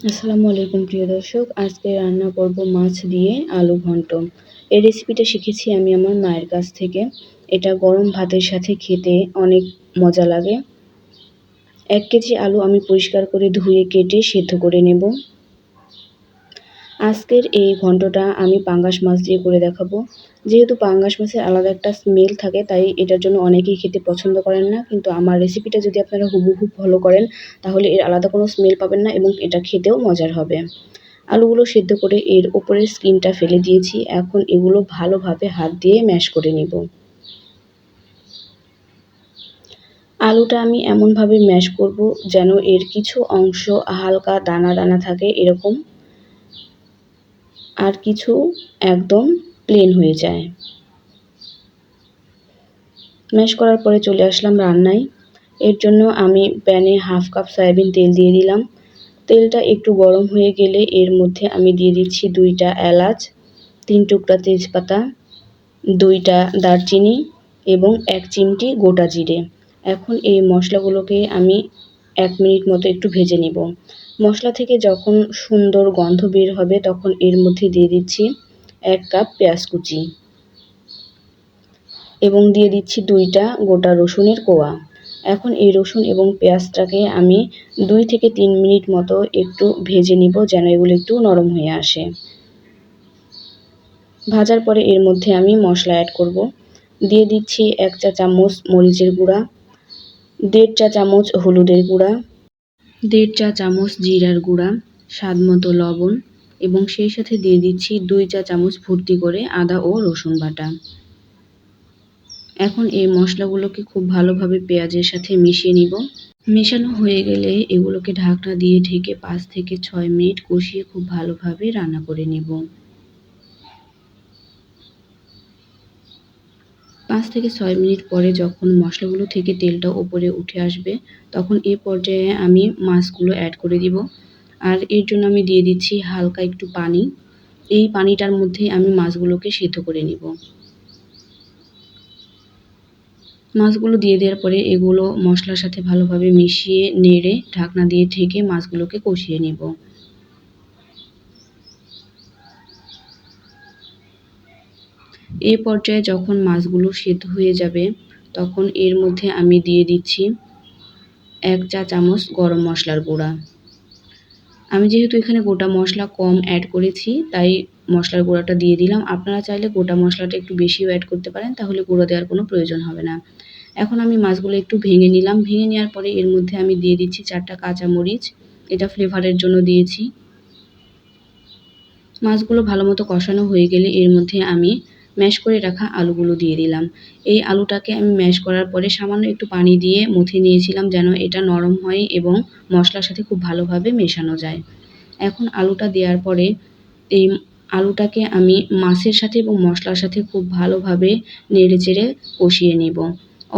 আসসালামু আলাইকুম প্রিয় দর্শক, আজকে রান্না করব মাছ দিয়ে আলু ঘন্ট। এই রেসিপিটা শিখেছি আমি আমার মায়ের কাছ থেকে। এটা গরম ভাতের সাথে খেতে অনেক মজা লাগে। 1 কেজি আলু আমি পরিষ্কার করে ধুয়ে কেটে সেদ্ধ করে নেব। আজকের এই ঘন্টটা আমি পাঙ্গাস মাছ দিয়ে করে দেখাবো। যেহেতু পাঙ্গাস মাছের আলাদা একটা স্মেল থাকে, তাই এটার জন্য অনেকেই খেতে পছন্দ করেন না, কিন্তু আমার রেসিপিটা যদি আপনারা হুবহু ফলো করেন তাহলে এর আলাদা কোনো স্মেল পাবেন না এবং এটা খেতেও মজার হবে। আলুগুলো সেদ্ধ করে এর ওপরের স্কিনটা ফেলে দিয়েছি। এখন এগুলো ভালোভাবে হাত দিয়ে ম্যাশ করে নেব। আলুটা আমি এমনভাবে ম্যাশ করব যেন এর কিছু অংশ হালকা দানা দানা থাকে এরকম, আর কিছু একদম প্লেন হয়ে যায়। ম্যাশ করার পরে চলে আসলাম রান্নায়। এর জন্য আমি প্যানে 1/2 কাপ সয়াবিন তেল দিয়ে দিলাম। তেলটা একটু গরম হয়ে গেলে এর মধ্যে আমি দিয়ে দিচ্ছি 2টা এলাচ, 3 টুকরা তেজপাতা, 2টা দারচিনি এবং 1 চিমটি গোটা জিরে। এখন এই মশলাগুলোকে আমি 1 মিনিট মতো একটু ভেজে নেব। মশলা থেকে যখন সুন্দর গন্ধ বের হবে তখন এর মধ্যে দিয়ে দিচ্ছি 1 কাপ পেঁয়াজ কুচি এবং দিয়ে দিচ্ছি 2টা গোটা রসুনের কোয়া। এখন এই রসুন এবং পেঁয়াজটাকে আমি 2 থেকে 3 মিনিট মতো একটু ভেজে নিব যেন এগুলো একটু নরম হয়ে আসে। ভাজার পরে এর মধ্যে আমি মশলা অ্যাড করব। দিয়ে দিচ্ছি 1 চা চামচ মরিচের গুঁড়া, 1.5 চা চামচ হলুদের গুঁড়া, 1.5 চা চামচ জিরার গুঁড়া, স্বাদমতো লবণ এবং সেই সাথে দিয়ে দিচ্ছি 2 চা চামচ ভর্তি করে আদা ও রসুন বাটা। এখন এই মশলাগুলোকে খুব ভালোভাবে পেঁয়াজের সাথে মিশিয়ে নিব। মেশানো হয়ে গেলে এগুলোকে ঢাকনা দিয়ে ঢেকে 5 থেকে 6 মিনিট কষিয়ে খুব ভালোভাবে রান্না করে নেব। 5 থেকে 6 মিনিট পরে যখন মশলাগুলো থেকে তেলটা ওপরে উঠে আসবে তখন এই পর্যায়ে আমি মাছগুলো অ্যাড করে দিব। আর এর জন্য আমি দিয়ে দিচ্ছি হালকা একটু পানি। এই পানিটার মধ্যে আমি মাছগুলোকে সেদ্ধ করে নিব। মাছগুলো দিয়ে দেওয়ার পরে এগুলো মশলার সাথে ভালোভাবে মিশিয়ে নেড়ে ঢাকনা দিয়ে ঢেকে মাছগুলোকে কষিয়ে নেব। এই পর্যায়ে যখন মাছগুলো সেদ্ধ হয়ে যাবে তখন এর মধ্যে আমি দিয়ে দিচ্ছি 1 চা চামচ গরম মশলার গুঁড়া। আমি যেহেতু এখানে গোটা মশলা কম অ্যাড করেছি তাই মশলার গুঁড়াটা দিয়ে দিলাম। আপনারা চাইলে গোটা মশলাটা একটু বেশিও অ্যাড করতে পারেন, তাহলে গুঁড়ো দেওয়ার কোনো প্রয়োজন হবে না। এখন আমি মাছগুলো একটু ভেঙে নিলাম। ভেঙে নেওয়ার পরে এর মধ্যে আমি দিয়ে দিচ্ছি 4টা কাঁচামরিচ। এটা ফ্লেভারের জন্য দিয়েছি। মাছগুলো ভালোমতো কষানো হয়ে গেলে এর মধ্যে আমি ম্যাশ করে রাখা আলুগুলো দিয়ে দিলাম। এই আলুটাকে আমি ম্যাশ করার পরে সামান্য একটু পানি দিয়ে মুথে নিয়েছিলাম যেন এটা নরম হয় এবং মশলার সাথে খুব ভালোভাবে মেশানো যায়। এখন আলুটা দেওয়ার পরে এই আলুটাকে আমি মাছের সাথে এবং মশলার সাথে খুব ভালোভাবে নেড়েচেড়ে কষিয়ে নেব।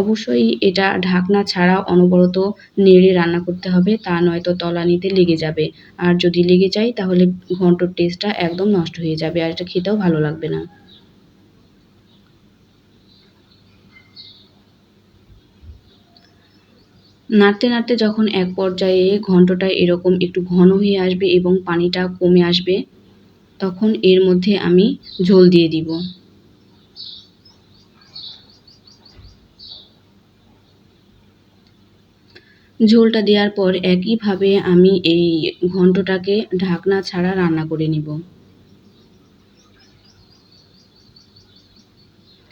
অবশ্যই এটা ঢাকনা ছাড়া অনবরত নেড়ে রান্না করতে হবে, তা নয়তো তলানিতে লেগে যাবে। আর যদি লেগে যায় তাহলে ঘন্টর টেস্টটা একদম নষ্ট হয়ে যাবে আর এটা খেতেও ভালো লাগবে না। নাড়তে নাড়তে যখন এক পর্যায়ে ঘন্টটা এরকম একটু ঘন হয়ে আসবে এবং পানিটা কমে আসবে তখন এর মধ্যে আমি ঝোল দিয়ে দিব। ঝোলটা দেওয়ার পর একইভাবে আমি এই ঘন্টটাকে ঢাকনা ছাড়া রান্না করে নিব।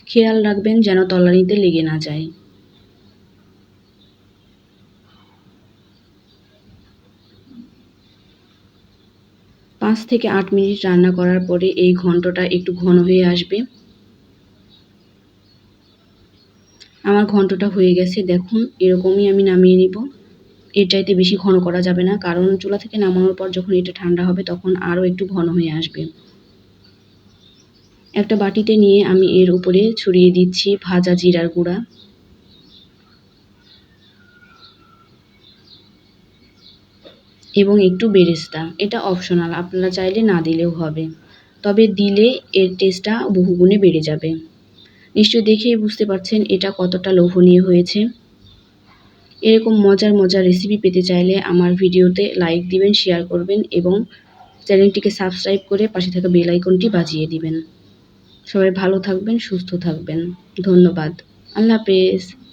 খেয়াল রাখবেন যেন তলানিতে লেগে না যায়। 5 থেকে 8 মিনিট রান্না করার পরে এই ঘন্টটা একটু ঘন হয়ে আসবে। আমার ঘন্টটা হয়ে গেছে, দেখুন এরকমই আমি নামিয়ে নিব। এর চাইতে বেশি ঘন করা যাবে না, কারণ চুলা থেকে নামানোর পর যখন এটা ঠান্ডা হবে তখন আরও একটু ঘন হয়ে আসবে। একটা বাটিতে নিয়ে আমি এর উপরে ছড়িয়ে দিচ্ছি ভাজা জিরার গুঁড়া এবং একটু বেরেস্তা। এটা অপশনাল, আপনারা চাইলে না দিলেও হবে, তবে দিলে এর টেস্টটা বহুগুণে বেড়ে যাবে। নিশ্চয়ই দেখেই বুঝতে পারছেন এটা কতটা লোভনীয় হয়েছে। এরকম মজার মজার রেসিপি পেতে চাইলে আমার ভিডিওতে লাইক দিবেন, শেয়ার করবেন এবং চ্যানেলটিকে সাবস্ক্রাইব করে পাশে থাকা বেল আইকনটি বাজিয়ে দিবেন। সবাই ভালো থাকবেন, সুস্থ থাকবেন। ধন্যবাদ। আল্লাহ হাফেজ।